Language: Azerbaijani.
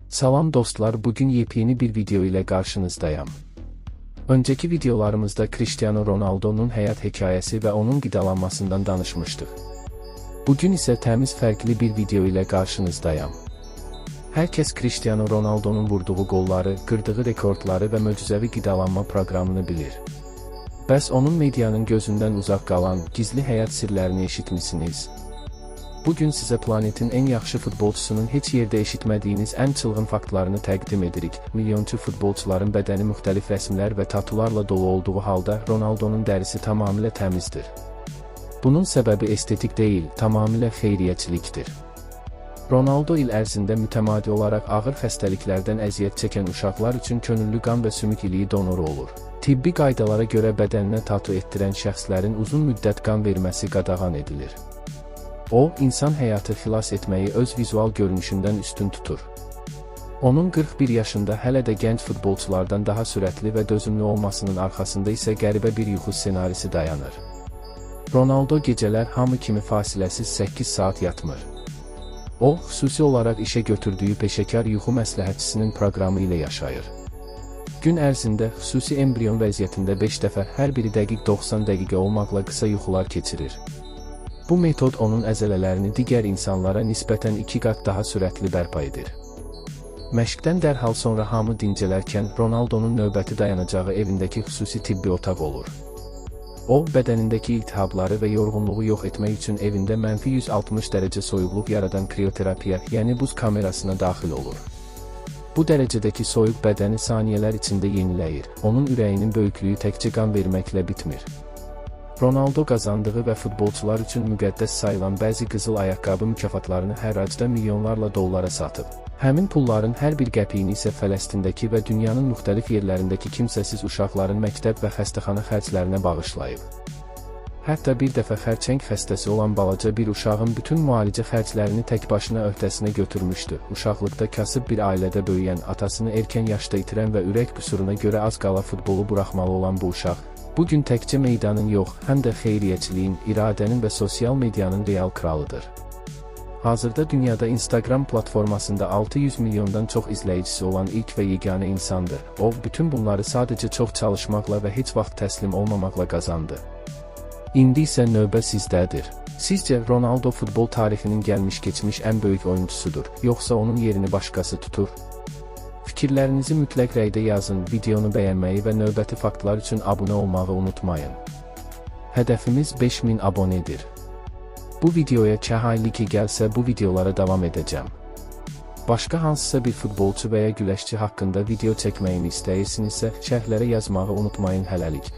Salam dostlar, bugün yepyeni bir video ile karşınızdayım. Önceki videolarımızda Cristiano Ronaldo'nun hayat hikayesi ve onun qidalanmasından danışmıştık. Bugün ise təmiz fərqli bir video ile karşınızdayım. Herkes Cristiano Ronaldo'nun vurduğu golları, qırdığı rekordları ve möcüzəvi qidalanma proqramını bilir. Bəs onun medianın gözünden uzak qalan gizli həyat sirlərini eşitmisiniz? Bugün size planetin en yaxşı futbolcusunun heç yerde eşitmediğiniz en çılgın faktlarını təqdim edirik. Milyonçu futbolcuların bədəni müxtəlif rəsmlər və tatularla dolu olduğu halda Ronaldo'nun dərisi tamamilə təmizdir. Bunun səbəbi estetik değil, tamamilə xeyriyyəçilikdir. Ronaldo il ərzində mütəmadi olaraq ağır xəstəliklərdən əziyyət çəkən uşaqlar üçün könüllü qan və sümük iliyi donoru olur. Tibbi qaydalara görə bədəninə tatu etdirən şəxslərin uzun müddət qan verməsi qadağan edilir. O, insan həyatı xilas etməyi öz vizual görünüşündən üstün tutur. Onun 41 yaşında hələ də gənc futbolculardan daha sürətli və dözümlü olmasının arxasında isə qəribə bir yuxu ssenarisi dayanır. Ronaldo gecələr hamı kimi fasiləsiz 8 saat yatmır. O, xüsusi olaraq işə götürdüyü peşəkar yuxu məsləhətçisinin proqramı ilə yaşayır. Gün ərzində xüsusi embrion vəziyyətində 5 dəfə, hər biri dəqiq 90 dəqiqə olmaqla qısa yuxular keçirir. Bu metod onun əzələlərini digər insanlara nisbətən 2 qat daha sürətli bərpa edir. Məşqdən dərhal sonra hamı dincələrkən Ronaldo'nun növbəti dayanacağı evindəki xüsusi tibbi otaq olur. O, bədənindəki iltihabları və yorğunluğu yox etmək üçün evində mənfi 160 dərəcə soyuqluq yaradan krioterapiya, yəni buz kamerasına daxil olur. Bu dərəcədəki soyuq bədəni saniyələr içində yeniləyir. Onun ürəyinin böyüklüyü təkcə qan verməklə bitmir. Ronaldo qazandığı və futbolcular üçün müqəddəs sayılan bəzi qızıl ayaqqabı mükafatlarını hər acda milyonlarla dollara satıb. Həmin pulların hər bir qəpiyini isə Fələstindəki və dünyanın müxtəlif yerlərindəki kimsəsiz uşaqların məktəb və xəstəxana xərclərinə bağışlayıb. Hətta bir dəfə xərçəng xəstəsi olan balaca bir uşağın bütün müalicə xərclərini tək başına öhdəsinə götürmüşdü. Uşaqlıqda kasıb bir ailədə böyüyən, atasını erkən yaşda itirən və ürək qüsuruna görə az qala futbolu buraxmalı olan bu uşaq, bugün təkcə meydanın yox, həm də xeyriyyəçiliyin, iradənin və sosial medianın real kralıdır. Hazırda dünyada Instagram platformasında 600 milyondan çox izləyicisi olan ilk və yeganə insandır. O, bütün bunları sadəcə çox çalışmaqla və heç vaxt təslim olmamaqla qazandı. İndi isə növbə sizdədir. Sizcə Ronaldo futbol tarixinin gəlmiş-keçmiş ən böyük oyuncusudur, yoxsa onun yerini başqası tutur? Fikirlərinizi mütləq rəydə yazın, videonu bəyənməyi və növbəti faktlar üçün abunə olmağı unutmayın. Hədəfimiz 5000 abonedir. Bu videoya çəhaylıki gəlsə bu videolara davam edəcəm. Başqa hansısa bir futbolçu və ya güləşçi haqqında video çəkməyimi istəyirsinizsə, şərhlərə yazmağı unutmayın hələlik.